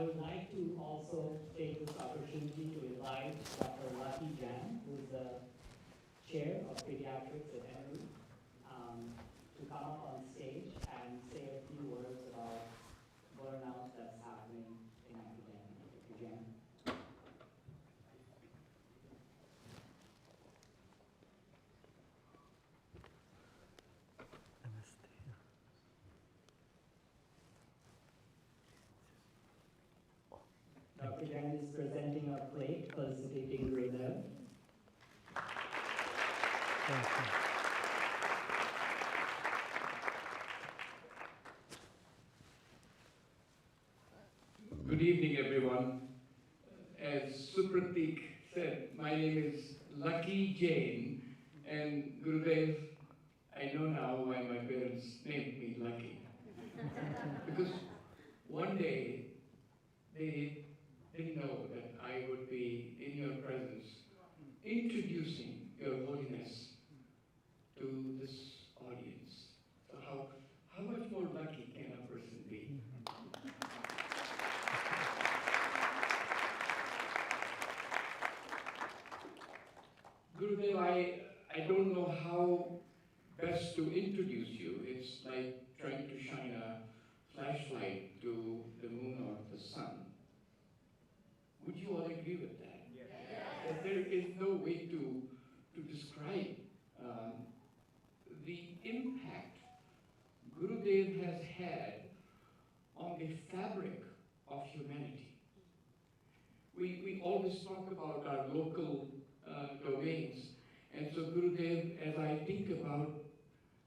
I would like to also take this opportunity to invite Dr. Lucky Jain, who is the chair of pediatrics at Emory, to come up on stage and say a few words about burnout that's happening in academia. Dr. Jain. Dr. Jain is presenting a plate felicitating GURUDEV. Thank you. Good evening, everyone. As Supratik said, my name is Lucky Jain, and Gurudev, I know now why my parents named me Lucky. Because one day they didn't know that I would be in your presence, introducing your holiness to this audience. So how much more lucky can a person be? Gurudev, I don't know how best to introduce you. It's like trying to shine a flashlight to the moon or the sun. Would you all agree with that? Yes. That there is no way to describe the impact Gurudev has had on the fabric of humanity. We always talk about our local domains, and so Gurudev, as I think about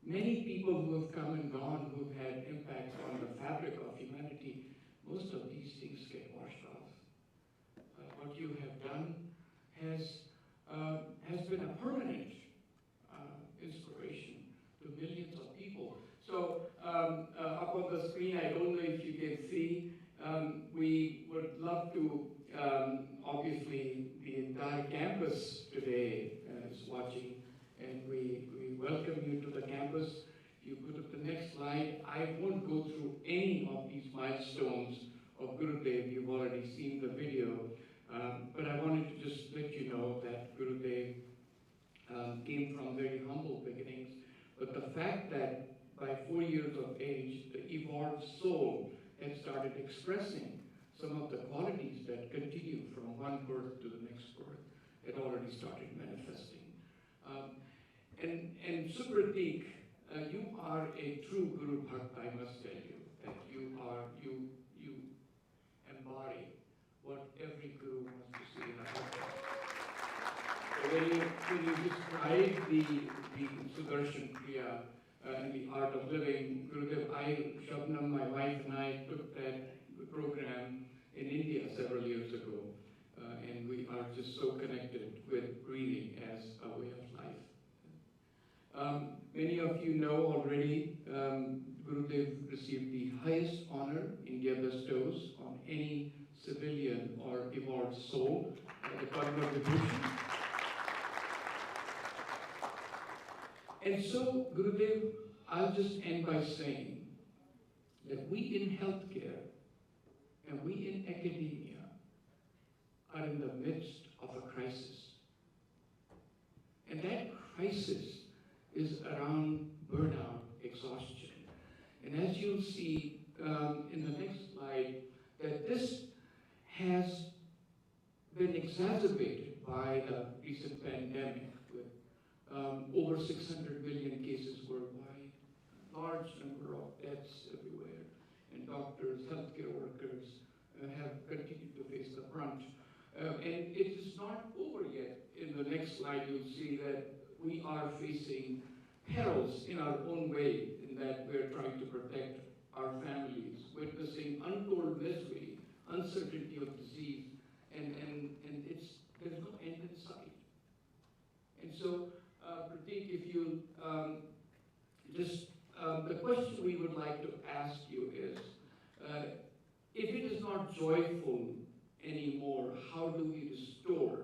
many people who have come and gone, who have had impacts on the fabric of humanity, most of these things get washed off. What you have done has been a permanent inspiration to millions of people. So up on the screen, I don't know if you can see, we would love to, obviously the entire campus today is watching, and we welcome you to the campus. If you put up the next slide, I won't go through any of these milestones of Gurudev. You've already seen the video. But I wanted to just let you know that Gurudev came from very humble beginnings. But the fact that by 4 years of age, the evolved soul had started expressing some of the qualities that continue from one birth to the next birth had already started manifesting. And Supratik, you are a true Guru Bhakt, I must tell you, that you embody what every guru wants to see in a bhakta. When you describe the Sudarshan Kriya and the art of living, Gurudev, Shabnam, my wife and I took that program in India several years ago, and we are just so connected with breathing as a way of life. Many of you know already, Gurudev received the highest honor India bestows on any civilian or evolved soul, the Padma Vibhushan. And so, Gurudev, I'll just end by saying that we in healthcare and we in academia are in the midst of a crisis. And that crisis is around burnout, exhaustion. And as you'll see in the next slide, that this has been exacerbated by the recent pandemic with over 600 million cases worldwide, large number of deaths everywhere, and doctors, healthcare workers have continued to face the brunt. And it is not over yet. In the next slide, you'll see that we are facing perils in our own way, in that we're trying to protect our families, witnessing untold misery, uncertainty of disease, and there's no end in sight. And so, Pratik, if you the question we would like to ask you is, if it is not joyful anymore, how do we restore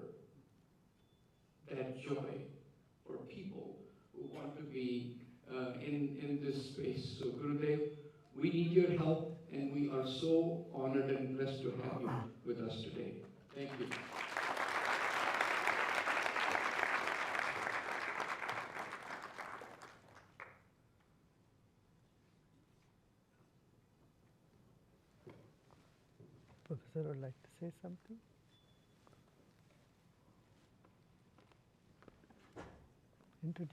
that joy for people who want to be in this space? So Gurudev, we need your help, and we are so honored and blessed to to have you with us today. Thank you. Professor would like to say something? Introduce.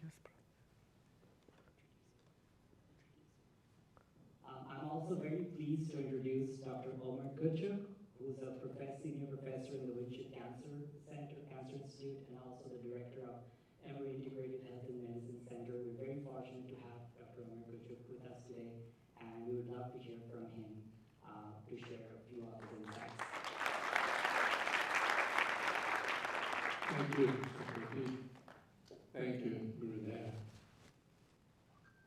I'm also very pleased to introduce Dr. Omar Kutchuk, who's a senior professor in the Winship Cancer Institute, and also the director of Emory Integrated Health and Medicine Center. We're very fortunate to have Dr. Omar Kutchuk with us today, and we would love to hear from him to share a few of his insights. Thank you, Mr. Thank you, Gurudev.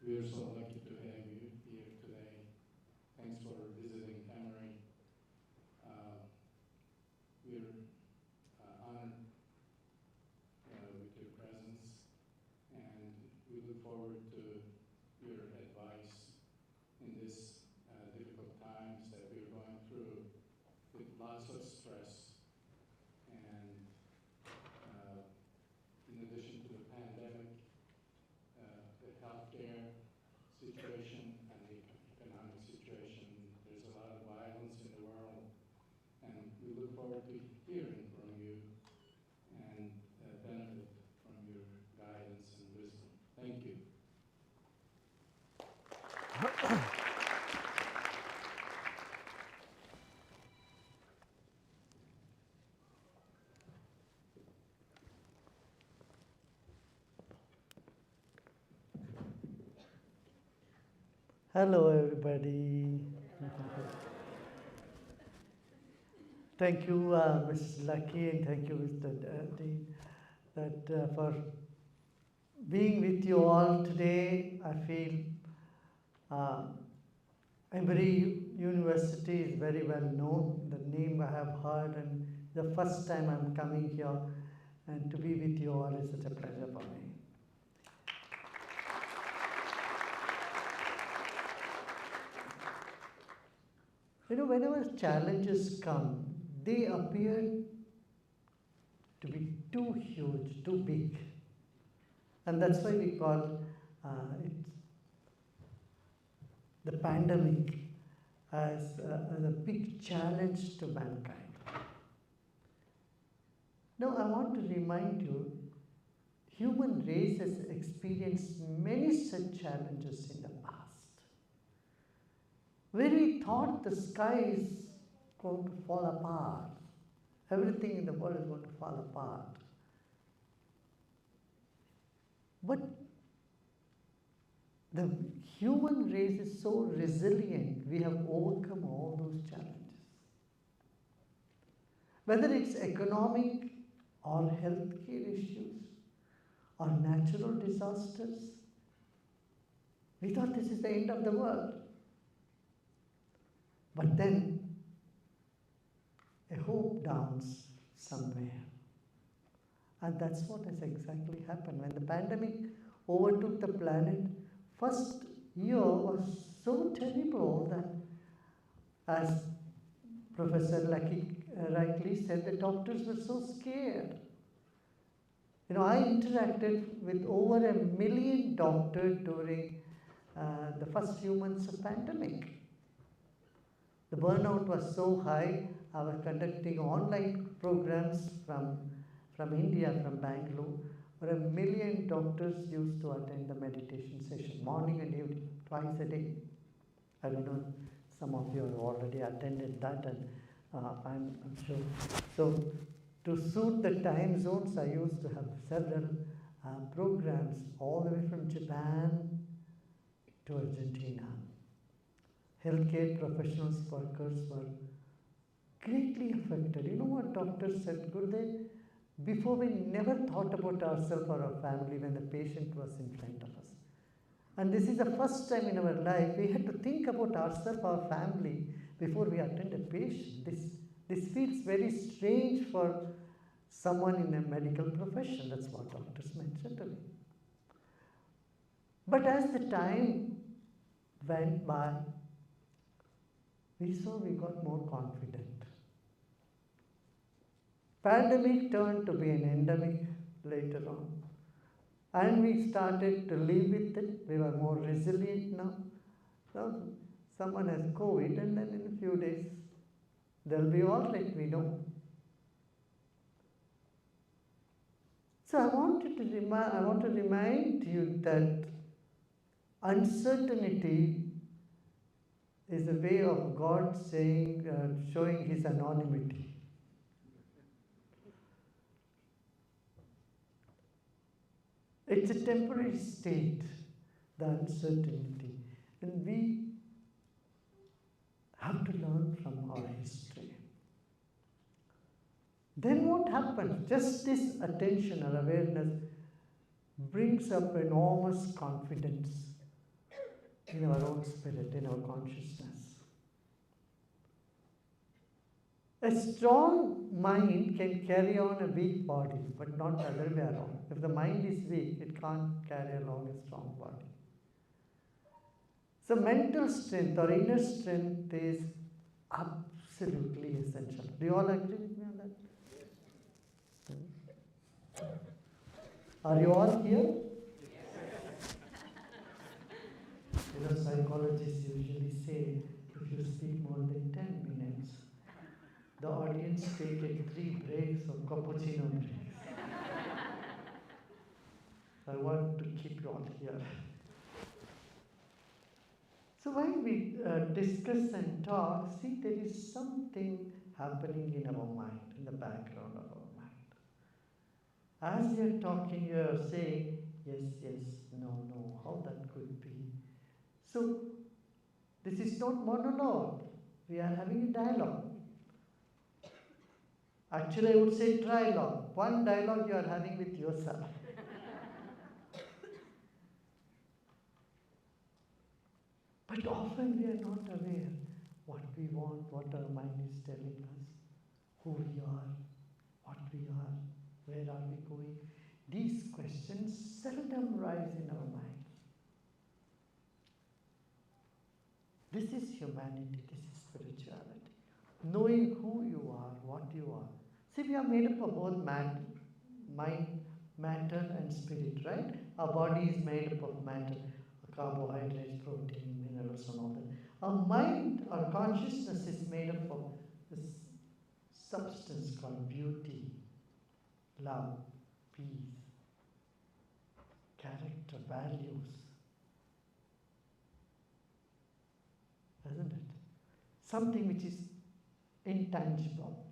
We are so lucky to have you here today. Thanks for visiting Emory. We're honored with your presence, and we look forward to your advice in this difficult times that we're going through with lots of stress. And in addition to the pandemic, the healthcare situation and the economic situation, there's a lot of violence in the world, and we look forward to hearing from you and benefit from your guidance and wisdom. Thank you. Hello, everybody. Thank you, Mrs. Lucky, and thank you, Mr. Dean, for being with you all today. I feel Emory University is very well known. The name I have heard, and the first time I'm coming here, and to be with you all is such a pleasure for me. You know, whenever challenges come, they appear to be too huge, too big. And that's why we call it the pandemic as a big challenge to mankind. Now, I want to remind you, human race has experienced many such challenges in the past. Where we thought the sky is going to fall apart, everything in the world is going to fall apart. But the human race is so resilient, we have overcome all those challenges. Whether it's economic or healthcare issues or natural disasters, we thought this is the end of the world. But then, a hope dawns somewhere. And that's what has exactly happened. When the pandemic overtook the planet, first year was so terrible that, as Professor Lucky rightly said, the doctors were so scared. You know, I interacted with over 1 million doctors during the first few months of pandemic. The burnout was so high, I was conducting online programs from India, from Bangalore, where 1 million doctors used to attend the meditation session, morning and evening, twice a day. I don't know, some of you have already attended that, and I'm sure. So, to suit the time zones, I used to have several programs all the way from Japan to Argentina. Healthcare professionals, workers were greatly affected. You know what doctors said, Gurudev? Before, we never thought about ourselves or our family when the patient was in front of us. And this is the first time in our life we had to think about ourselves, our family, before we attend a patient. This feels very strange for someone in a medical profession. That's what doctors mentioned to me. But as the time went by, we got more confident. Pandemic turned to be an endemic later on. And we started to live with it. We were more resilient now. So someone has COVID, and then in a few days, they'll be all right, we know. So I want to remind you that uncertainty is a way of God showing His anonymity. It's a temporary state, the uncertainty, and we have to learn from our history. Then what happens? Just this attention or awareness brings up enormous confidence in our own spirit, in our consciousness. A strong mind can carry on a weak body, but not the other way around. If the mind is weak, it can't carry along a strong body. So mental strength or inner strength is absolutely essential. Do you all agree with me on that? Are you all here? You know, psychologists usually say if you speak more than 10 minutes, the audience take 3 breaks or cappuccino breaks. I want to keep you all here. So when we discuss and talk, see, there is something happening in our mind, in the background of our mind. As we are talking, you are saying, yes, yes, no, no, how that could be. So this is not monologue. We are having a dialogue. Actually, I would say trialogue. One dialogue you are having with yourself. But often we are not aware what we want, what our mind is telling us, who we are, what we are, where are we going. These questions seldom rise in our minds. This is humanity, this is spirituality. Knowing who you are, what you are. See, we are made up of both mind, matter and spirit, right? Our body is made up of matter, carbohydrates, protein, minerals and all that. Our mind, our consciousness is made up of this substance called beauty, love, peace, character, values. Isn't it? Something which is intangible,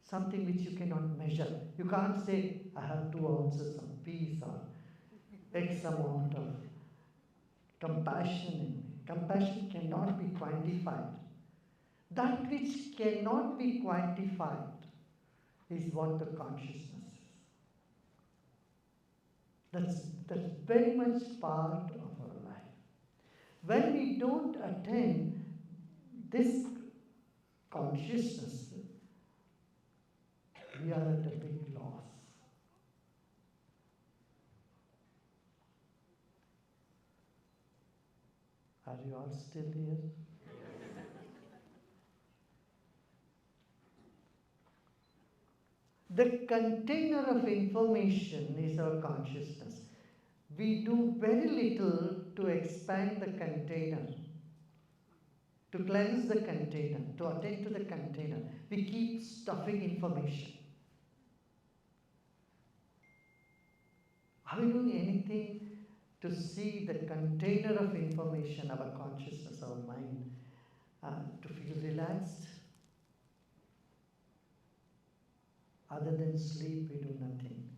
something which you cannot measure. You can't say, I have 2 ounces of peace or X amount of compassion in me. Compassion cannot be quantified. That which cannot be quantified is what the consciousness is. That's very much part of our life. When we don't attain this consciousness, we are at a big loss. Are you all still here? The container of information is our consciousness. We do very little to expand the container, to cleanse the container, to attend to the container. We keep stuffing information. Are we doing anything to see the container of information, our consciousness, our mind, to feel relaxed? Other than sleep, we do nothing.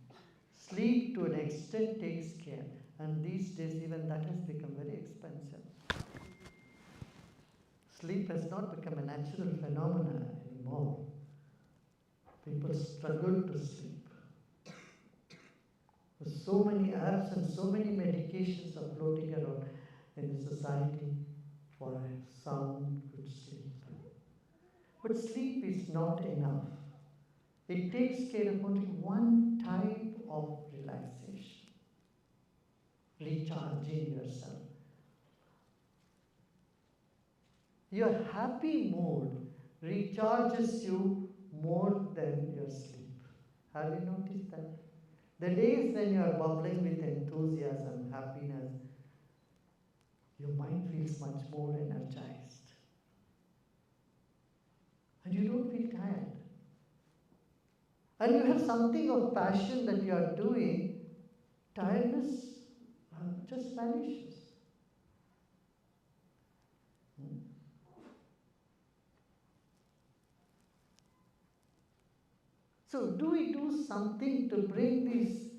Sleep to an extent takes care, and these days even that has become very expensive. Sleep has not become a natural phenomenon anymore. People struggle to sleep. There's so many apps and so many medications are floating around in the society for a sound, good sleep. But sleep is not enough. It takes care of only one type of relaxation, recharging yourself. Your happy mood recharges you more than your sleep. Have you noticed that? The days when you are bubbling with enthusiasm, happiness, your mind feels much more energized. And you don't feel tired. And you have something of passion that you are doing, tiredness just vanishes. So, do we do something to bring these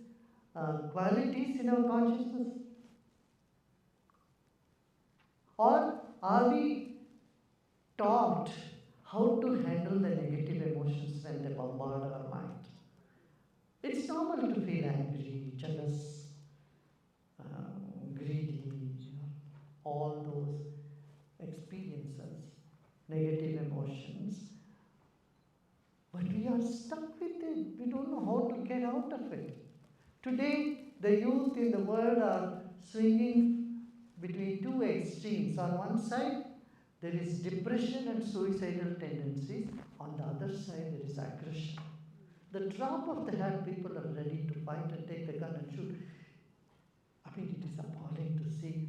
qualities in our consciousness? Or are we taught how to handle the negative emotions when they bombard our mind? It's normal to feel angry, jealous, greedy, all those experiences, negative emotions. But we are stuck with it. We don't know how to get out of it. Today, the youth in the world are swinging between two extremes. On one side, there is depression and suicidal tendencies. On the other side, there is aggression. The drop of the hat, people are ready to fight and take the gun and shoot. I mean, it is appalling to see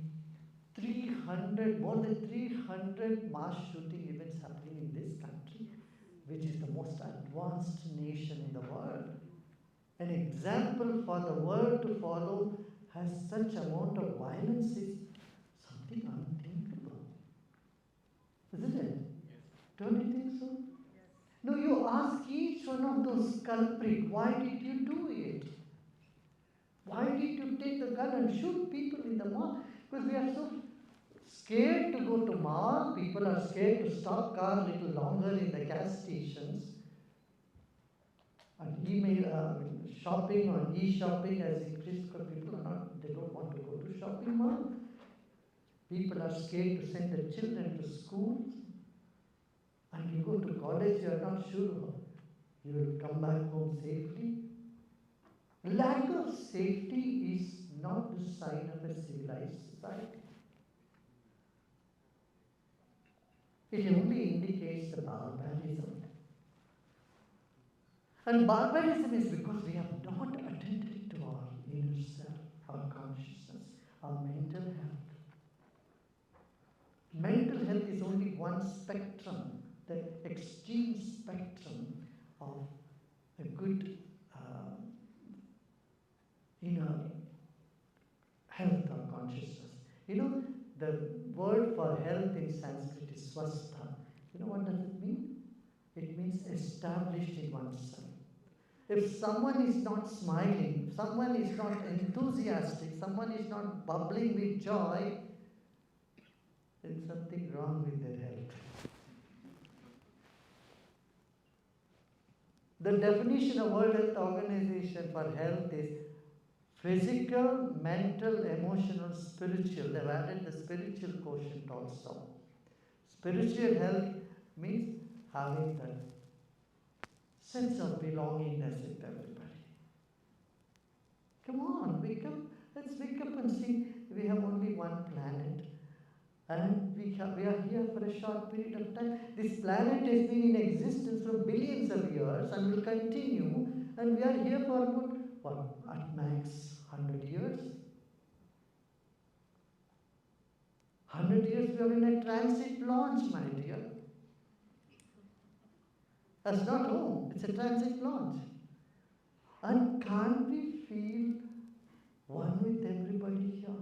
more than 300 mass shooting events happening in this country, which is the most advanced nation in the world. An example for the world to follow has such amount of violence is something unthinkable. Isn't it? Yes. Don't you think so? Yes. No, you ask each one of those culprits, why did you do it? Why did you take the gun and shoot people in the mall? Because we are so scared to go to mall, people are scared to stop car a little longer in the gas stations. And shopping or e-shopping has increased because people are not, they don't want to go to shopping mall. People are scared to send their children to schools. And you go to college, you are not sure you will come back home safely. Lack of safety is not the sign of a civilized society. It only indicates the barbarism. And barbarism is because we have not attended to our inner self, our consciousness, our mental health. Mental health is only one spectrum, the extreme spectrum of a good inner health or consciousness. You know, the word for health in Sanskrit is swastha. You know what does it mean? It means established in oneself. If someone is not smiling, someone is not enthusiastic, someone is not bubbling with joy, there's something wrong with their health. The definition of World Health Organization for health is physical, mental, emotional, spiritual. They've added the spiritual quotient also. Spiritual health means having the sense of belongingness with everybody. Come on, let's wake up and see we have only one planet. And we are here for a short period of time. This planet has been in existence for billions of years and will continue. And we are here for about, at max 100 years. 100 years we are in a transit launch, my dear. That's not home, it's a transit launch. And can't we feel one with everybody here?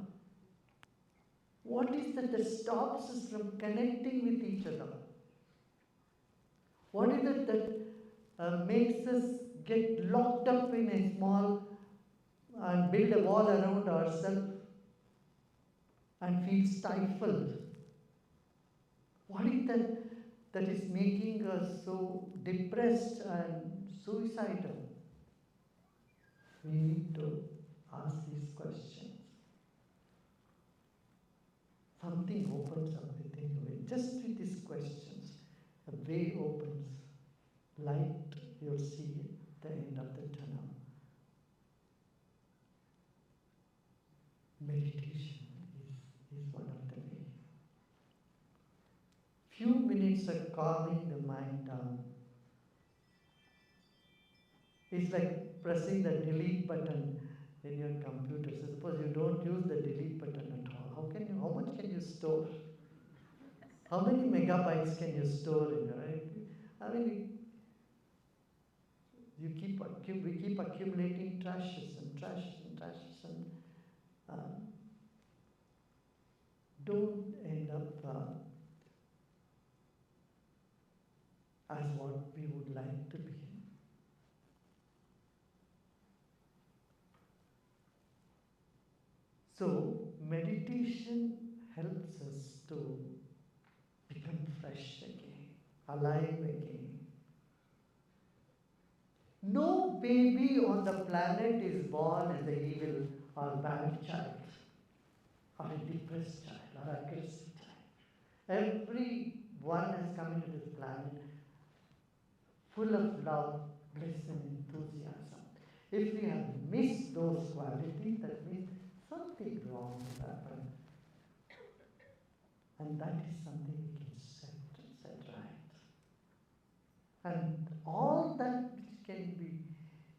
What is that stops us from connecting with each other? What is it that makes us get locked up in a small and build a wall around ourselves and feel stifled? What is that is making us so depressed and suicidal? We need to ask these questions. Something opens up within you. Just with these questions, a way opens. Light, you'll see the end of the tunnel. Meditation is one of the ways. Few minutes of calming the mind down It's like pressing the delete button in your computer. So suppose you don't use the delete button at all. How much can you store? How many megabytes can you store in your, right? I mean, we keep accumulating trashes and trashes and trashes and don't end up as what we would like to be. So meditation helps us to become fresh again, alive again. No baby on the planet is born as an evil or bad child, or a depressed child, or a aggressive child. Everyone has come into this planet full of love, bliss, and enthusiasm. If we have missed those qualities, that means something wrong has happened. And that is something we can set right. And all that can be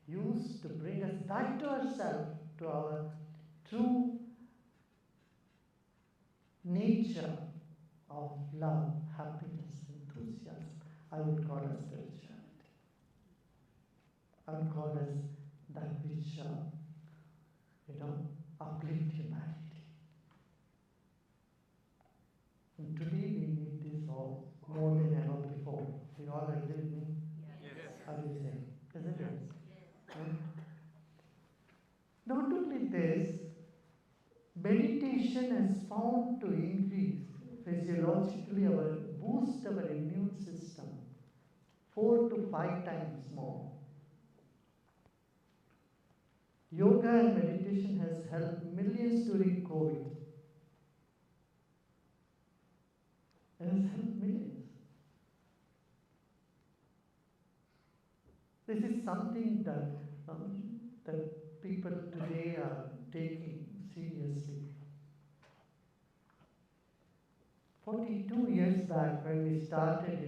used to bring us back to ourselves, to our true nature of love, happiness, enthusiasm. I would call us spirituality. I would call us that which, uplift humanity. And today we need this all more than ever before. You all agree with me? Yes. How do you say? Isn't it? Hmm? Not only this, meditation has found to increase physiologically boost our immune system 4 to 5 times more. Yoga and meditation has helped millions during COVID. It has helped millions. This is something that people today are taking seriously. 42 years back, when we started,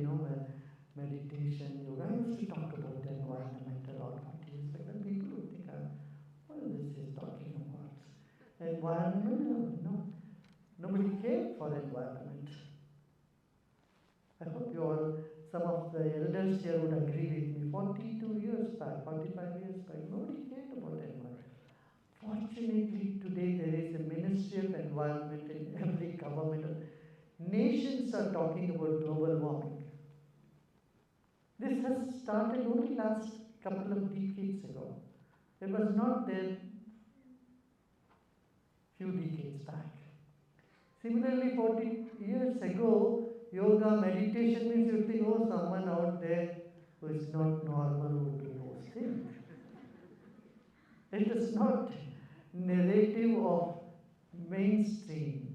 meditation, yoga, I used to talk about the environment a lot. 40 years back, and people would think, what is this talking about? Environment? No. Nobody cared for environment. I hope some of the elders here would agree with me. 42 years back, 45 years back, nobody cared about environment. Fortunately, today there is a Ministry of Environment in every government. Nations are talking about global warming. This has started only last couple of decades ago. It was not there few decades back. Similarly, 40 years ago, yoga, meditation means you think, someone out there who is not normal would do those things. It is not narrative of mainstream.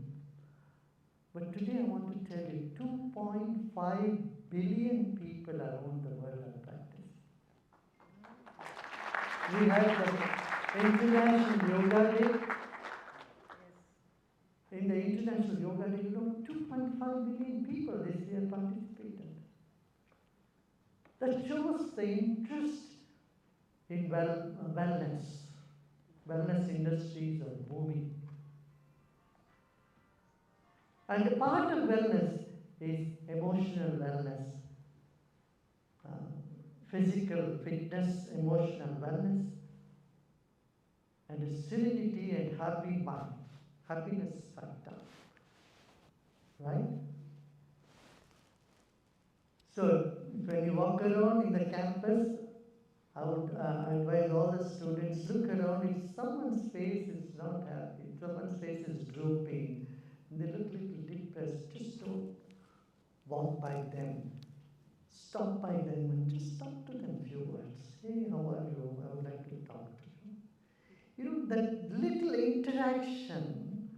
But today I want to tell you, 2.5 billion people around the world are practicing. We have the International Yoga Day. In the International Yoga Day, 2.5 billion people this year participated. That shows the interest in wellness. Wellness industries are booming. And a part of wellness is emotional wellness, physical fitness, emotional wellness, and a serenity and happy mind, happiness factor. Right? So, when you walk around in the campus, I would advise all the students, look around. If someone's face is not happy, someone's face is drooping, they look a little depressed, just don't walk by them. Stop by them and just talk to them a few words. Hey, how are you? I would like to talk to you. That little interaction,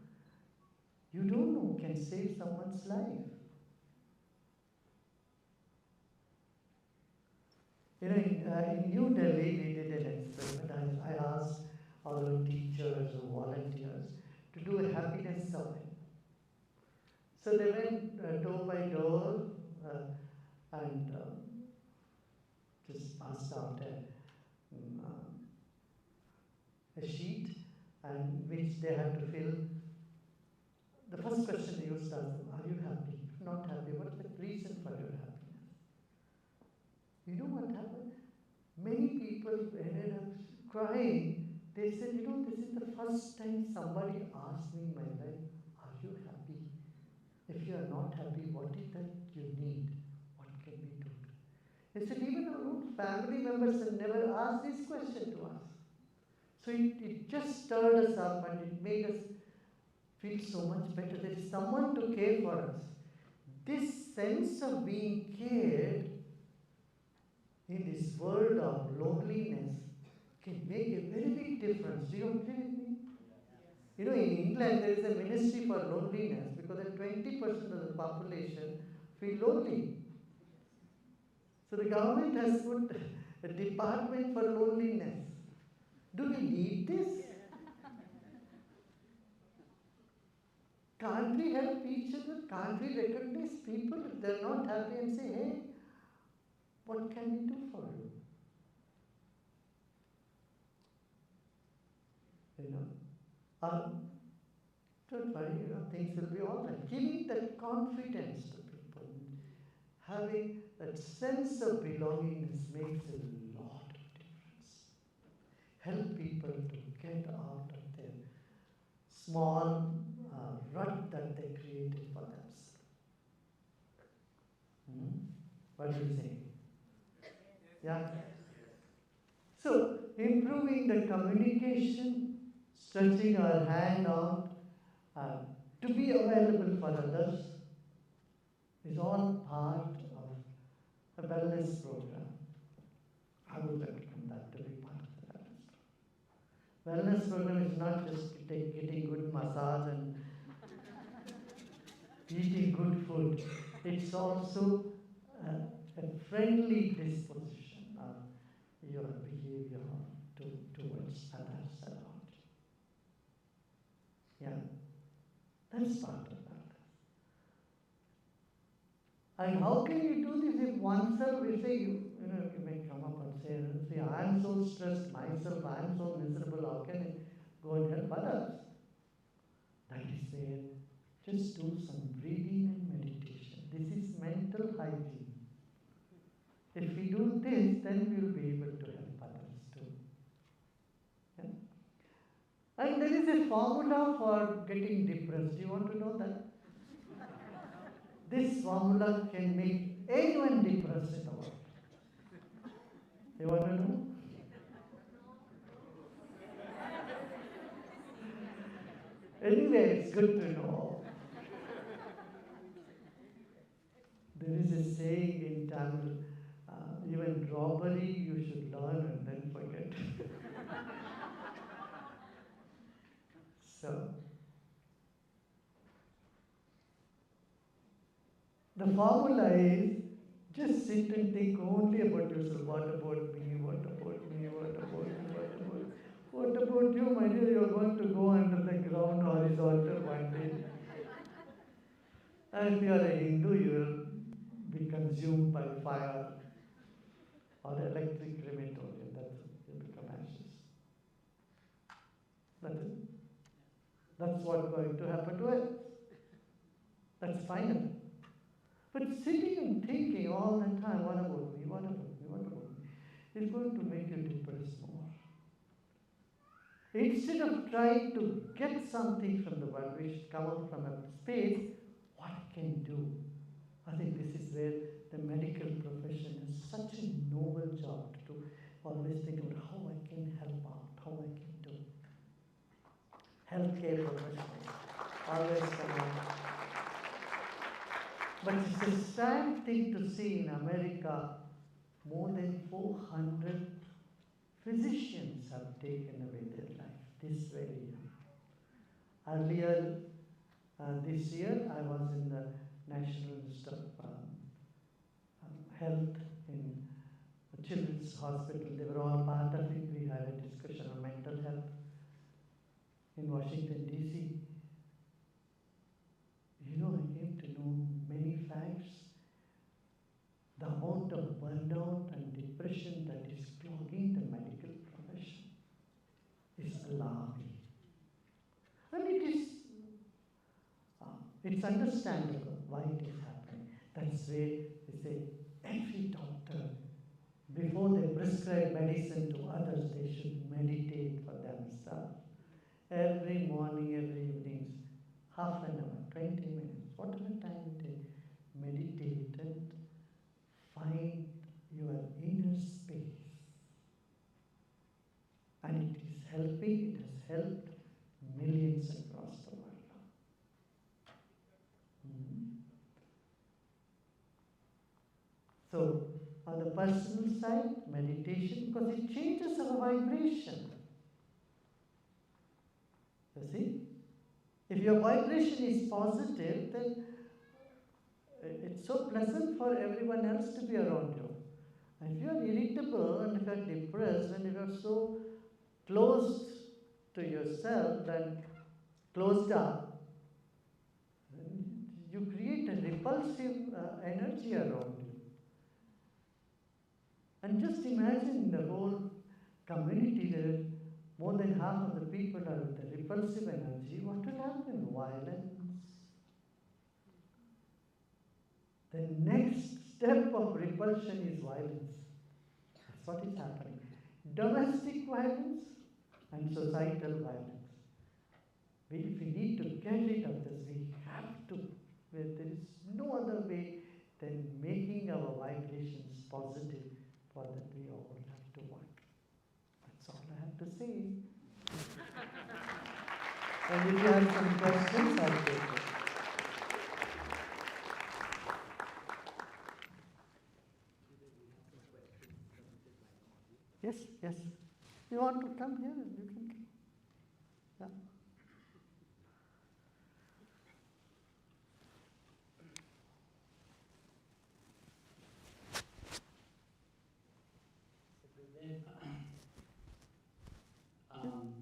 you don't know, can save someone's life. In New Delhi, we did an experiment. I asked our teachers or volunteers to do a happiness survey. So they went door by door and just passed out a sheet and which they have to fill. The first question they used to ask them, are you happy? If not happy, what's the reason for your happiness? You know what happened? Many people ended up crying. They said, this is the first time somebody asked me in my life, are you happy? If you are not happy, what is that you need? What can we do? They said, even our own family members have never asked this question to us. So it just stirred us up and it made us feel so much better. There is someone to care for us. This sense of being cared in this world of loneliness can make a very big difference. Do you agree with me? In England there is a ministry for loneliness because 20% of the population feel lonely. So the government has put a department for loneliness. Do we need this? Can't we help each other? Can't we recognize people if they're not happy and say, hey, what can we do for you? Don't worry, things will be all right. Giving that confidence to people, having that sense of belongingness makes a lot of difference. Help people to get out of their small rut that they created for themselves. What do you say? Yeah? So, improving the communication, stretching our hand out, to be available for others is all part of a wellness program. I would recommend that to be part of the wellness program. Wellness program is not just getting good massage and eating good food. It's also a friendly disposition of your behavior towards others around you. Yeah, that's part of that. And how can you do this if oneself, you say, you may come up and say, I'm so stressed myself, I'm so miserable, how can I go and help others? That is where just do some breathing and meditation. This is mental hygiene. If we do this, then we will be able to help others too. Yeah? And there is a formula for getting depressed. Do you want to know that? This formula can make anyone depressed in the world. You want to know? Anyway, it's good to know. There is a saying in Tamil, even robbery you should learn and then forget. So, the formula is just sit and think only about yourself. What about me? What about me? What about me? What about you, my dear? You are going to go under the ground horizontal one day. And if you are a Hindu, you will be consumed by fire or electric crematorium. That's it. You become ashes. That's it. That's what's going to happen to us. That's final. But sitting and thinking all the time, what about me, what about me, what about me, is going to make you depressed more. Instead of trying to get something from the world, we should come out from a space, what I can do. I think this is where the medical profession is such a noble job to always think about how I can help out, how I can do. Healthcare professionals always come out. But it's a sad thing to see in America, more than 400 physicians have taken away their life this very year. Earlier this year, I was in the National Institute of Health in the Children's Hospital. They were all part of it. We had a discussion on mental health in Washington, D.C. I came to know many facts. The amount of burnout and depression that is clogging the medical is alarming. And it's understandable why it is happening. That's why they say every doctor, before they prescribe medicine to others, they should meditate for themselves. Every morning, every evening, half an hour, 20 minutes, whatever time it is, meditate and find your inner space. And it is helping, it has helped millions across the world. So, on the personal side, meditation, because it changes our vibration. You see? If your vibration is positive, then it's so pleasant for everyone else to be around you. And if you are irritable, and if you are depressed, and if you are so closed to yourself and closed up, you create a repulsive energy around you. And just imagine the whole community, there more than half of the people are with the repulsive energy. What will happen? Violence. The next step of repulsion is violence. That's what is happening. Domestic violence and societal violence. If we need to get rid of this, we have to. There is no other way than making our vibrations positive, for that we all have to work. That's all I have to say. And if you have some questions, I'll take it. Yes, yes. You want to come here? You can come. Yeah.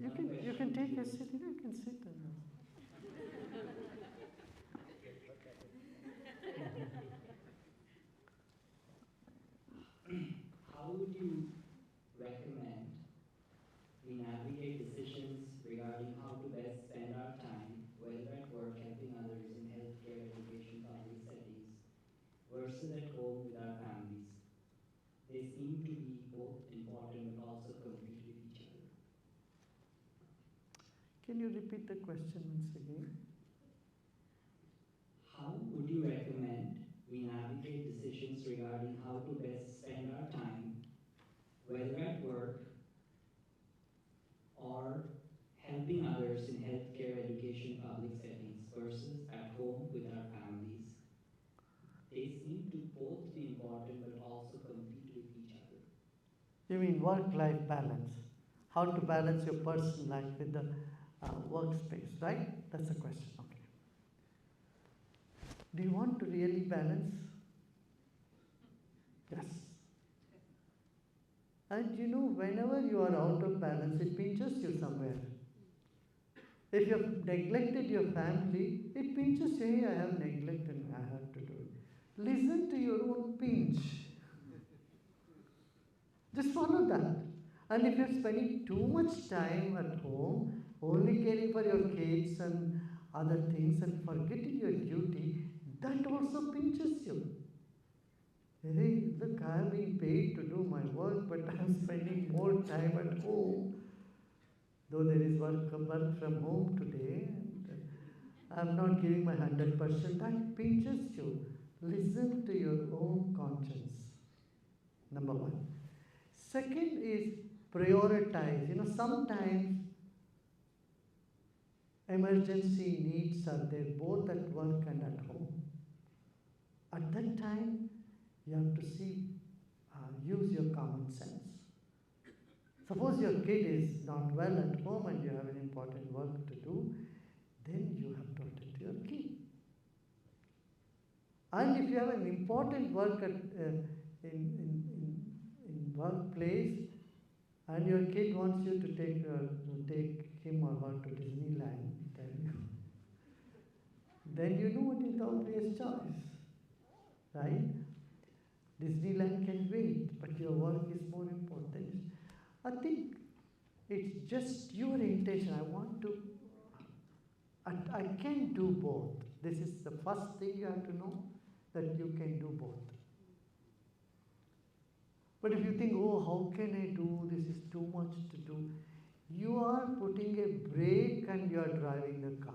You can take a seat. You can sit. How would you recommend we navigate decisions regarding how to best spend our time, whether at work, helping others in healthcare, education, public settings, versus at home with our families? They seem to be both important but also compete with each other. Can you repeat the question once again? How would you recommend we navigate decisions regarding how to best spend our time, whether at work or helping others in healthcare, education, public settings, versus at home with our families? They seem to both be important but also compete with each other. You mean work-life balance? How to balance your personal life with the workspace, right? That's the question. Okay. Do you want to really balance? Yes. And you know, whenever you are out of balance, it pinches you somewhere. If you have neglected your family, it pinches you. Hey, I have neglected, I have to do it. Listen to your own pinch. Just follow that. And if you're spending too much time at home, only caring for your kids and other things and forgetting your duty, that also pinches you. Hey, look, I have been paid to do my work, but I am spending more time at home. Though there is work from home today, and I'm not giving my 100%, that pinches you. Listen to your own conscience. Number one. Second is prioritize. You know, sometimes emergency needs are there both at work and at home. At that time, you have to use your common sense. Suppose your kid is not well at home and you have an important work to do, then you have to attend to your kid. And if you have an important work in workplace, and your kid wants you to take him or her to Disneyland, then you know what is the obvious choice, right? Disneyland can wait, but your work is more important. I think It's just your intention. I want to, and I can do both. This is the first thing you have to know, that you can do both. But if you think, oh, how can I do, this is too much to do, you are putting a brake and you are driving the car.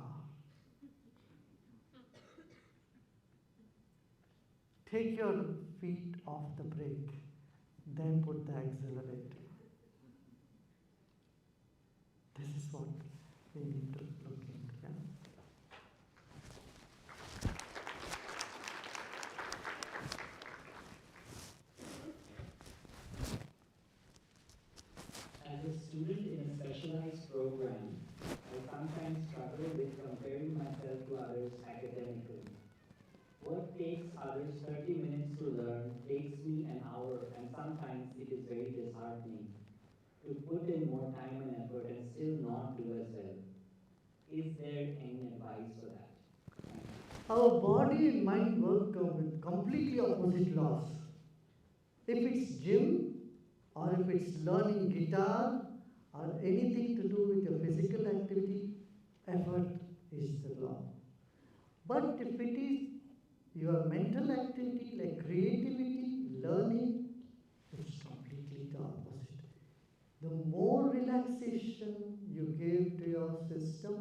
Take your feet off the brake, then put the accelerator. This is what we need to look into. Yeah? As a student in a specialized program, I sometimes struggle with comparing myself to others academically. What takes others 30 minutes to learn takes me an hour, and sometimes it is very disheartening to put in more time and effort and still not do as well. Is there any advice for that? Our body and mind work with completely opposite laws. If it's gym, or if it's learning guitar, or anything to do with your physical activity, effort is the law. But if it is your mental activity like creativity, learning, it's completely the opposite. The more relaxation you give to your system,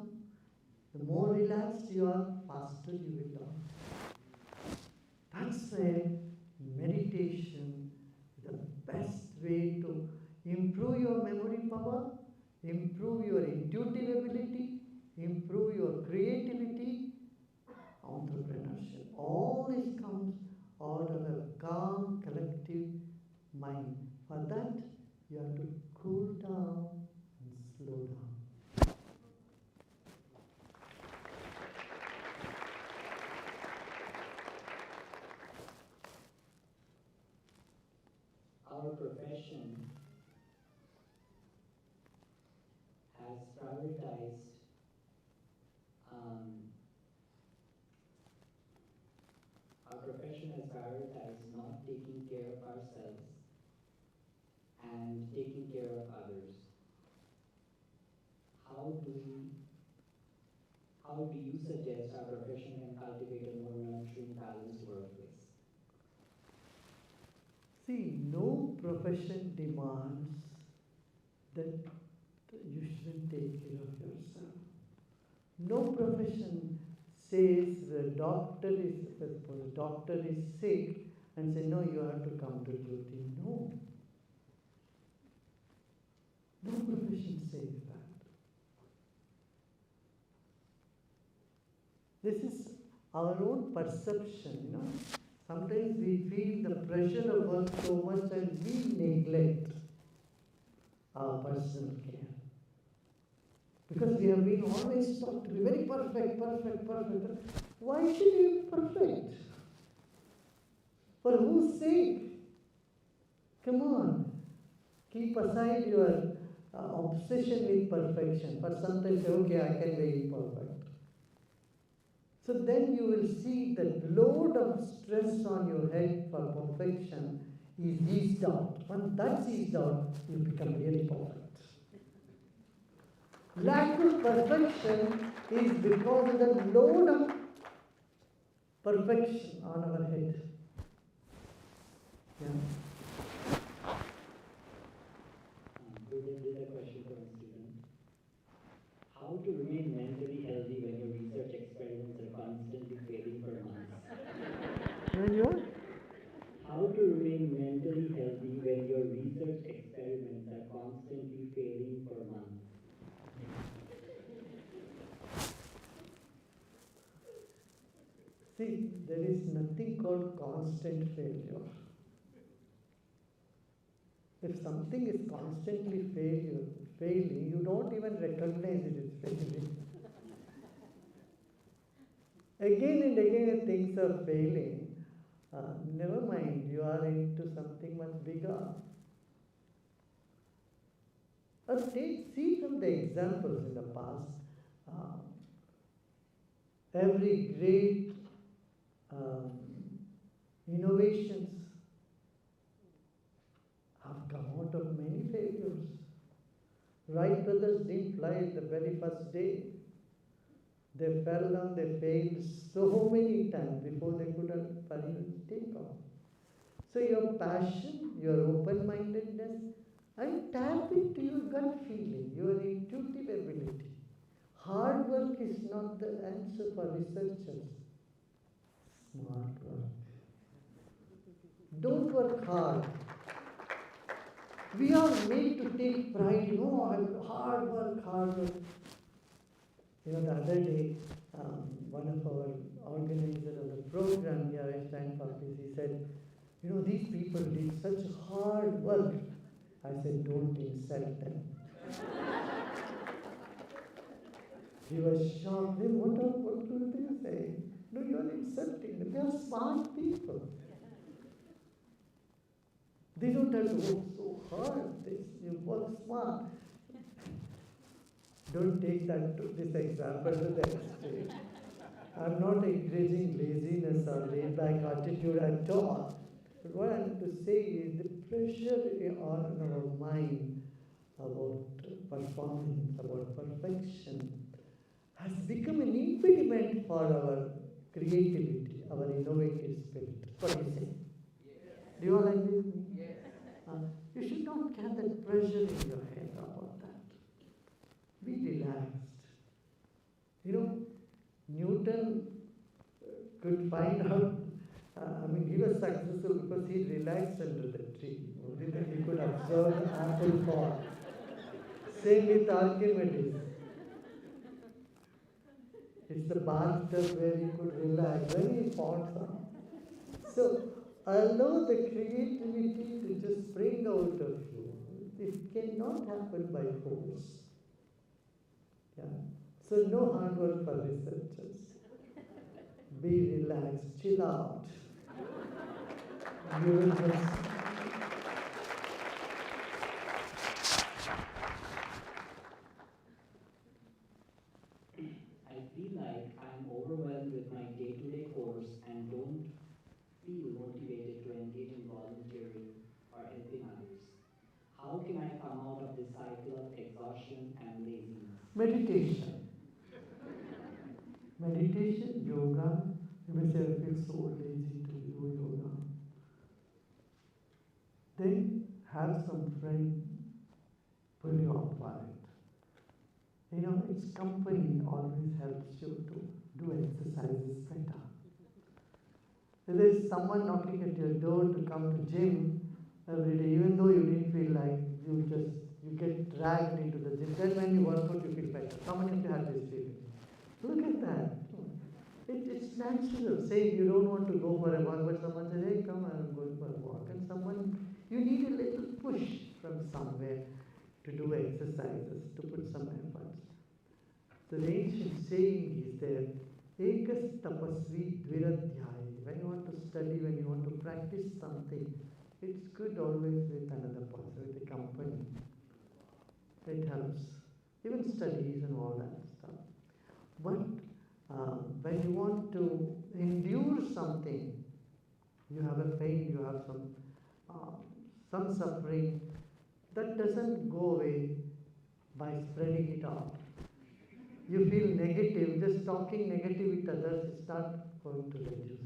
the more relaxed you are, faster you will learn. That's why meditation is the best way to improve your memory power, improve your intuitive ability, improve your creativity, entrepreneurship. All this comes out of a calm, collective mind. For that, you have to cool down and slow down. Our profession has prioritized not taking care of ourselves and taking care of others. How do you suggest our profession can cultivate a more nurturing, balanced workplace? See, no profession demands that you shouldn't take care of yourself. No profession says the doctor is sick and say, no, you have to come to duty. No. No profession says that. This is our own perception, Sometimes we feel the pressure of work so much and we neglect our personal care. Because we have been always taught to be very perfect. Why should you be perfect? For whose sake? Come on. Keep aside your obsession with perfection. For sometimes, okay, I can be imperfect. So then you will see that load of stress on your head for perfection is eased out. When that's eased out, you become really perfect. Lack of perfection is because of the load of perfection on our head. Yeah. GURUDEV did a question from a student. How to remain mentally healthy when your research experiments are constantly failing for months? When you are? How to remain mentally healthy when your research experiments are constantly failing for months? See, there is nothing called constant failure. If something is constantly failing, you don't even recognize it is failing. Again and again things are failing. Never mind, you are into something much bigger. See from the examples in the past, every great innovations have come out of many failures. Wright brothers didn't fly the very first day. They fell down, they failed so many times before they could finally take off. So your passion, your open-mindedness, and tap into your gut feeling, your intuitive ability. Hard work is not the answer for researchers. Smart work. Don't work hard. We are made to take pride, hard work, hard work. The other day, one of our organizers of the program here at SHANKAR, he said, these people did such hard work. I said, don't insult them. He was shocked. What could they say? No, you are insulting them. They are smart people. They don't have to work so hard. You work smart. Don't take this example to the extreme. I'm not encouraging laziness or laid-back attitude at all. But what I'm to say is the pressure on our mind about performance, about perfection, has become an impediment for our creativity, our innovative spirit. What do you say? Do you all agree with me? Yes. You should not carry that pressure in your head about that. Be relaxed. Newton could find out, he was successful because he relaxed under the tree. Only then he could observe the apple fall. Same with Archimedes. It's the bathtub where he could relax, when he found some. So, allow the creativity to just spring out of you. It cannot happen by force. Yeah. So no hard work for researchers. Be relaxed, chill out. You will just I feel like I'm overwhelmed with my day-to-day course and don't feel motivated to engage in volunteering or helping others. How can I come out of this cycle of exhaustion and laziness? meditation. Meditation, yoga. You may say, I feel so lazy to do yoga. Then have some friend pull you up by it. Its company always helps you to do exercises better. If there's someone knocking at your door to come to gym every day, even though you didn't feel like, you get dragged into the gym. Then when you work out, you feel better. How many of you have this feeling? Look at that. It's natural. Say you don't want to go for a walk, but someone says, hey, come, I'm going for a walk. And you need a little push from somewhere to do exercises, to put some efforts. The ancient saying is there, Ekas tapasvi dviradhyaya. When you want to study, when you want to practice something, it's good always with another person, with a company. It helps. Even studies and all that stuff. But when you want to endure something, you have a pain, you have some suffering, that doesn't go away by spreading it out. You feel negative, just talking negative with others is not going to reduce.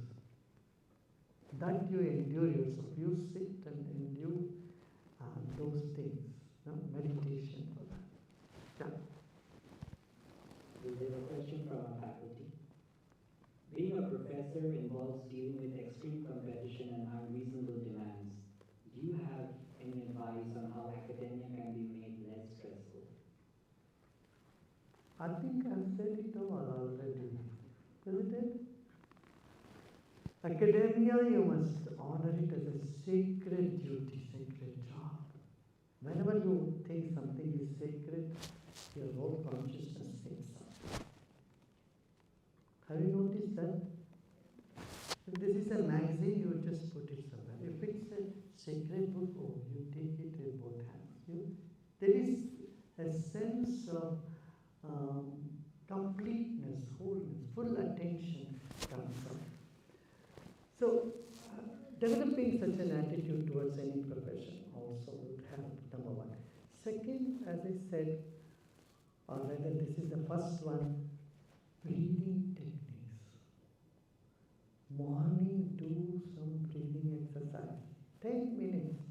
That you endure yourself. You sit and endure those things. Meditation for that. Yeah. We have a question from our faculty. Being a professor involves dealing with extreme competition and unreasonable demands. Do you have any advice on how academia can be made less stressful? I think I've said it all already. Isn't it? Academia, you must honor it as a sacred duty, sacred job. Whenever you think something is sacred, your whole consciousness thinks so. Have you noticed that? If this is a magazine, you just put it somewhere. If it's a sacred book, you take it with both hands. There is a sense of completeness, wholeness, full attention comes from. So, developing such an attitude towards any profession also would help, number one. Second, as I said, or rather this is the first one, breathing techniques. Morning, do some breathing exercise, 10 minutes.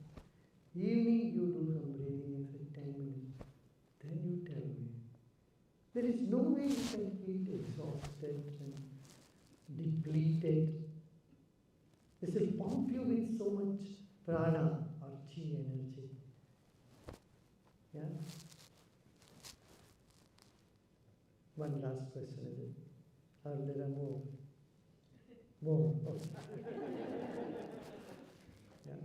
Evening, you do some breathing exercise, 10 minutes. Then you tell me. There is no way you can feel exhausted and depleted. This will pump you with so much prana or chi energy. Yeah? One last question, is it? Or there are more? More, okay. Yeah.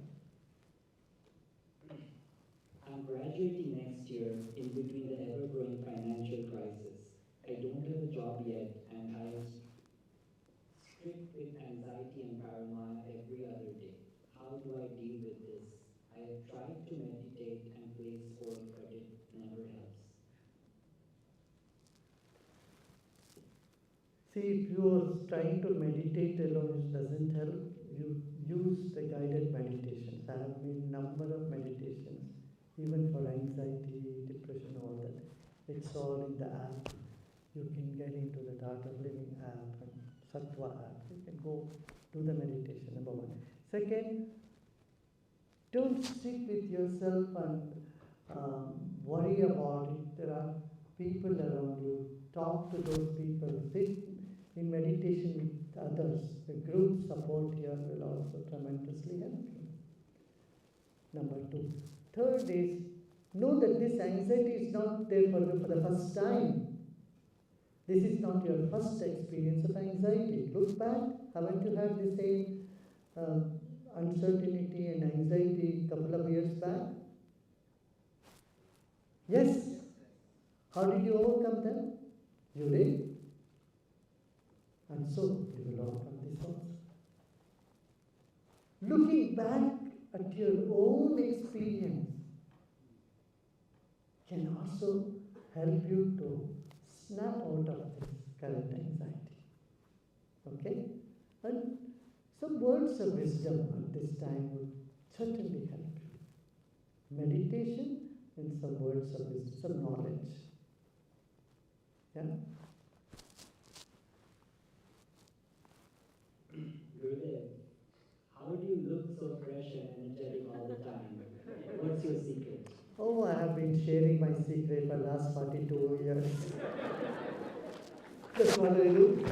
I'm graduating next year in between the ever-growing financial crisis. I don't have a job yet, and I am strict with anxiety and paranoia every other day. How do I deal with this? I have tried to meditate and play sport, but it never helps. See, if you are trying to meditate alone, it doesn't help. You use the guided meditations. I have made number of meditations, even for anxiety, depression, all that. It's all in the app. You can get into the Art of Living app and Sattva app. You can go do the meditation, number one. Second, don't stick with yourself and worry about it. There are people around you. Talk to those people. Sit in meditation with others. The group support here will also tremendously help you. Number two. Third is, know that this anxiety is not there for the first time. This is not your first experience of anxiety. Look back, haven't you had the same uncertainty and anxiety a couple of years back? Yes? How did you overcome them? You did. And so, you will overcome this also. Looking back at your own experience can also help you to snap out of this current anxiety. Okay? And some words of wisdom at this time will certainly help you. Meditation and some words of wisdom, some knowledge. Yeah? Gurudev, how do you look so fresh and energetic all the time? What's your secret? Oh, I have been sharing my secret for the last 42 years. That's what I do.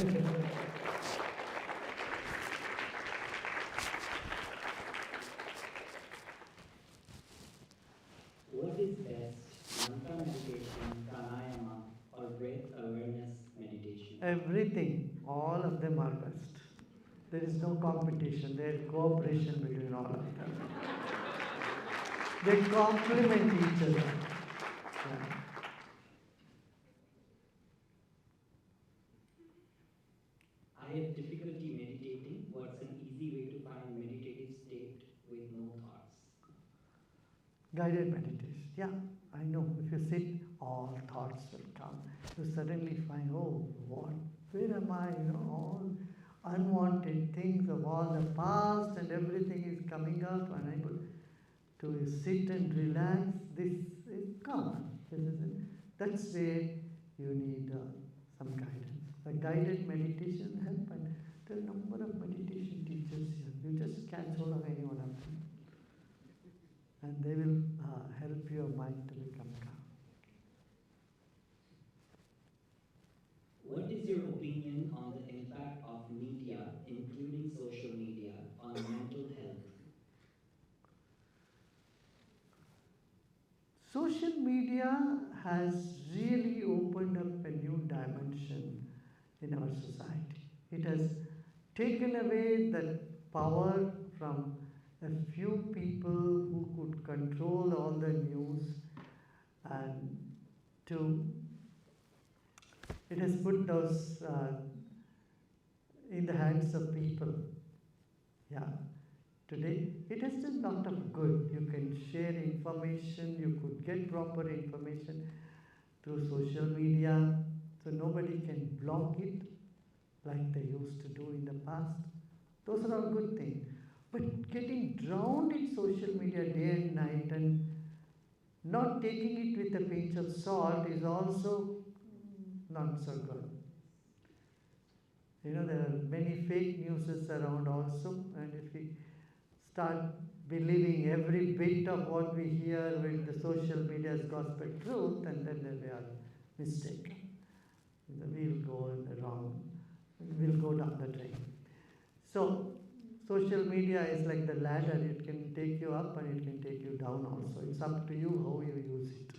What is best, mantra meditation, pranayama, or breath awareness meditation? Everything, all of them are best. There is no competition, there is cooperation between all of them. They complement each other. Yeah. I have difficulty meditating. What's an easy way to find meditative state with no thoughts? Guided meditation. Yeah, I know. If you sit, all thoughts will come. You suddenly find, oh, what? Where am I? All unwanted things of all the past and everything is coming out, unable to sit and relax. This is common. That's where you need some guidance. A guided meditation will help, and there are a number of meditation teachers here. You just catch hold of any one of them, and they will help your mind to become calm. What is your opinion on the impact of media, including social media, on mental health? Social media has really opened up a new dimension in our society. It has taken away that power from a few people who could control all the news, and it has put those in the hands of people. Yeah. Today, it has done a lot of good. You can share information, you could get proper information through social media, so nobody can block it like they used to do in the past. Those are all good things. But getting drowned in social media day and night and not taking it with a pinch of salt is also not so good. You know, there are many fake newses around also, and if we start believing every bit of what we hear with the social media as gospel truth, and then we are mistaken. We'll go in the wrong, we'll go down the drain. So, social media is like the ladder, it can take you up and it can take you down also. It's up to you how you use it.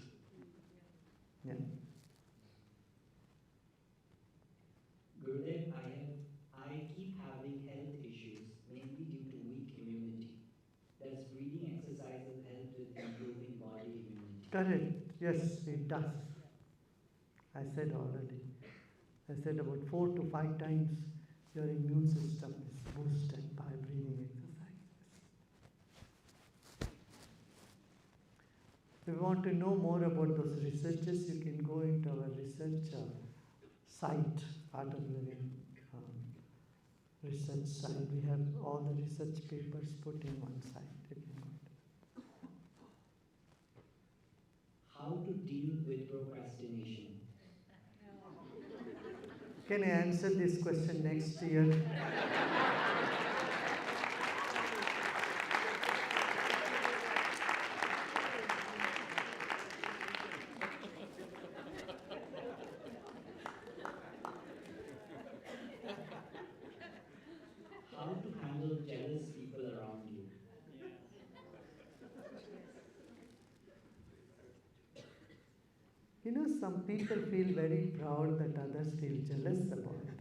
Yeah. Gurudev, I keep having health issues, mainly due to weak immunity. Does breathing exercises help with improving body immunity? Correct. Yes, it does. I said already. I said about 4 to 5 times your immune system is boosted by breathing exercises. If you want to know more about those researches, you can go into our research site, Art of Living research site. We have all the research papers put in one site. You can go to. How to deal with procrastination? Can I answer this question next year? How to handle jealous people around you? You know, some people feel very proud that others feel jealous about it.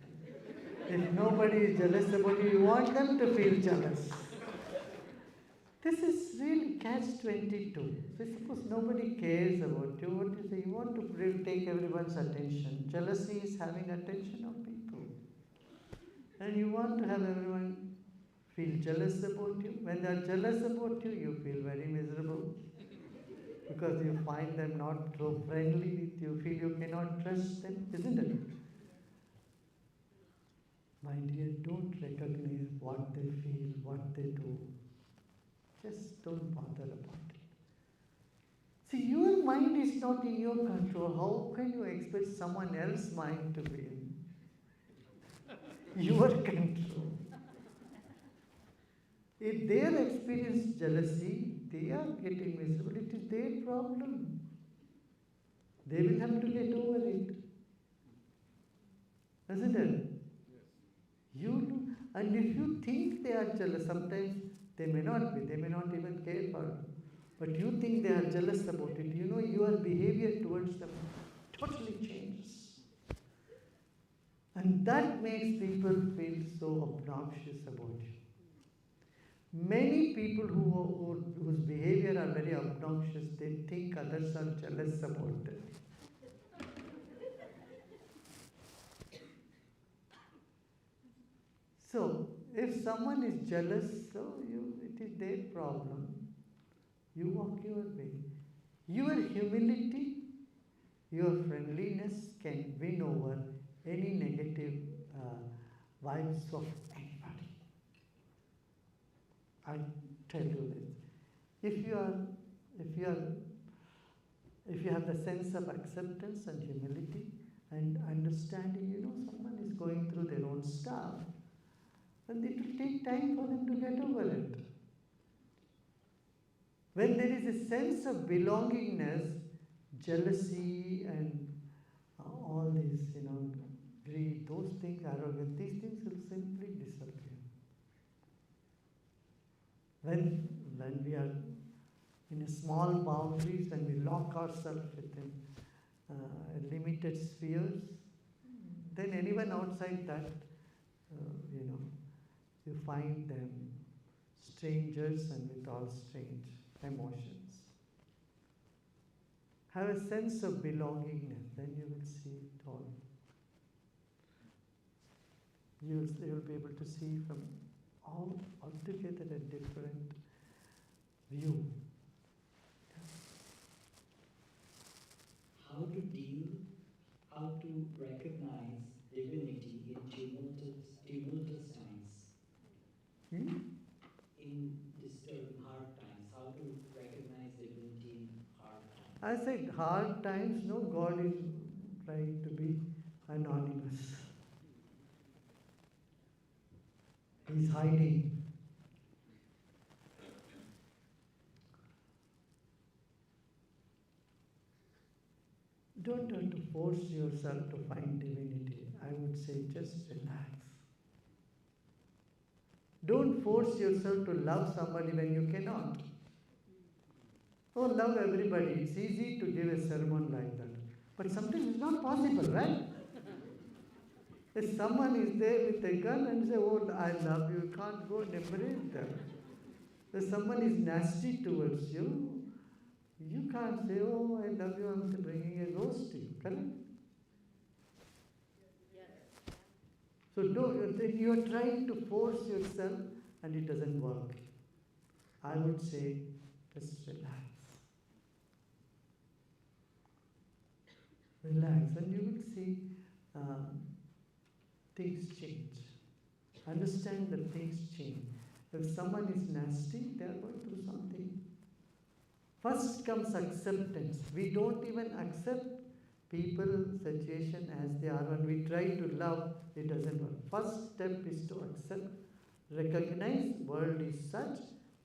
If nobody is jealous about you, you want them to feel jealous. This is really catch-22. So suppose nobody cares about you, what you say? You want to take everyone's attention. Jealousy is having attention of people. And you want to have everyone feel jealous about you. When they are jealous about you, you feel very miserable. Because you find them not so friendly with you, feel you cannot trust them, isn't it? My dear, don't recognize what they feel, what they do. Just don't bother about it. See, your mind is not in your control. How can you expect someone else's mind to be in your control? If they experience jealousy, they are getting miserable. It is their problem. They will have to get over it. Isn't it? You do. And if you think they are jealous, sometimes they may not be. They may not even care for you. But you think they are jealous about it. You know, your behavior towards them totally changes. And that makes people feel so obnoxious about you. Many people whose behavior are very obnoxious, they think others are jealous about them. So, if someone is jealous, it is their problem. You walk your way. Your humility, your friendliness can win over any negative vibes of anybody. I tell you this. If you have the sense of acceptance and humility and understanding, you know, someone is going through their own stuff, and it will take time for them to get over it. When there is a sense of belongingness, jealousy and all these, you know, greed, those things, arrogance, these things will simply disappear. When we are in a small boundaries, when we lock ourselves within limited spheres, then anyone outside that, you find them strangers and with all strange emotions. Have a sense of belongingness, then you will see it all. You will be able to see from altogether a different view. How to recognize divinity in tumultuous times? In disturbed hard times, how to recognize divinity in hard times? I said, hard times, no, God is trying to be anonymous. He's hiding. Don't have to force yourself to find divinity. I would say just relax. Don't force yourself to love somebody when you cannot. Oh, love everybody. It's easy to give a sermon like that. But sometimes it's not possible, right? If someone is there with a gun and say, oh, I love you, you can't go and embrace them. If someone is nasty towards you, you can't say, oh, I love you, I'm bringing a rose to you, correct? So you are trying to force yourself and it doesn't work. I would say, just relax. Relax and you will see things change. Understand that things change. If someone is nasty, they are going through something. First comes acceptance. We don't even accept people, situation as they are. When we try to love, it doesn't work. First step is to accept, recognize world is such,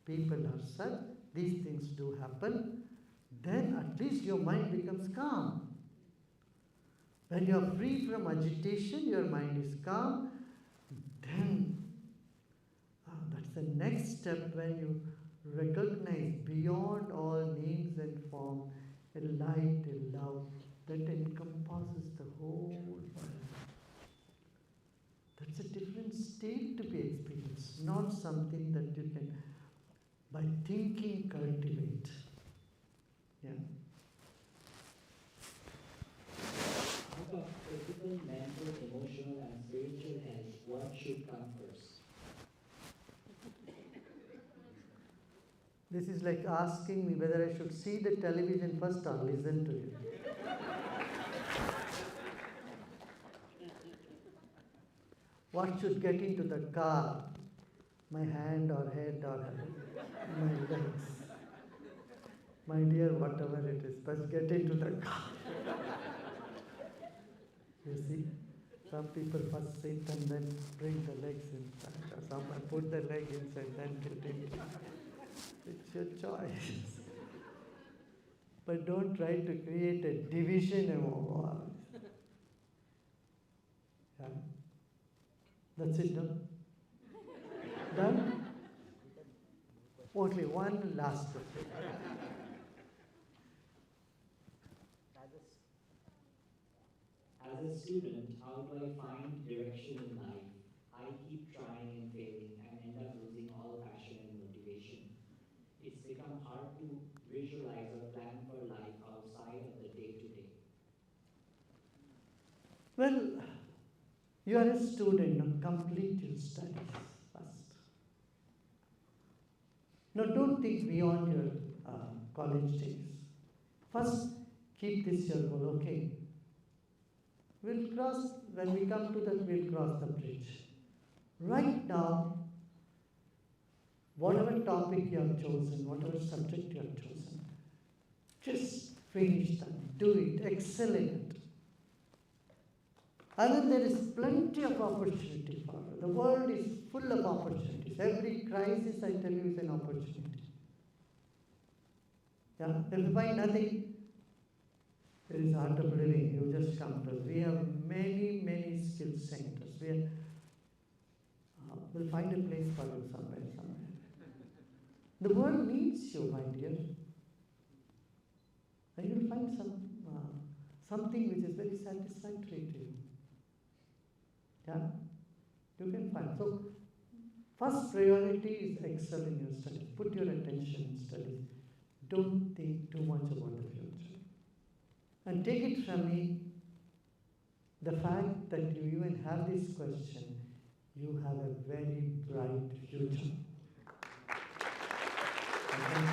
people are such, these things do happen. Then at least your mind becomes calm. When you are free from agitation, your mind is calm, then that's the next step when you recognize beyond all names and form a light, a love that encompasses the whole world. That's a different state to be experienced, not something that you can, by thinking, cultivate. Yeah. Out of physical, mental, emotional, and spiritual health, what should come first? This is like asking me whether I should see the television first or listen to it. What should get into the car? My hand or head or my legs? My dear, whatever it is, but get into the car. You see, some people first sit and then bring the legs inside, or someone put the leg inside, then get into it. It's your choice. But don't try to create a division among all. Yeah. That's it, no? Done? Only one last question. As a student, how do I find direction in life? I keep trying and failing and end up losing all passion and motivation. It's become hard to visualize or plan for life outside of the day-to-day. Well, you are a student, now complete your studies first. Now don't think beyond your college days. First, keep this your goal, okay? We'll cross, when we come to that, we'll cross the bridge. Right now, whatever topic you have chosen, whatever subject you have chosen, just finish that, do it, excel in it. And then there is plenty of opportunity for you. The world is full of opportunities. Every crisis, I tell you, is an opportunity. Yeah? If you find nothing, it is art of living. You just come to us. We have many, many skill centers. We'll find a place for you somewhere. The world needs you, my dear. And you'll find something which is very satisfactory to you. Yeah? You can find. So, first priority is excel in your studies. Put your attention in studies. Don't think too much about the future. And take it from me, the fact that you even have this question, you have a very bright future. Okay?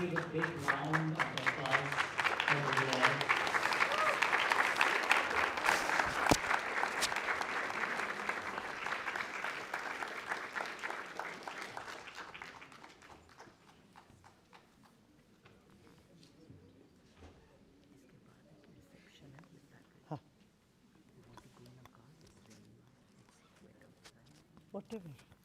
give a big round of applause for GURUDEV. Whatever.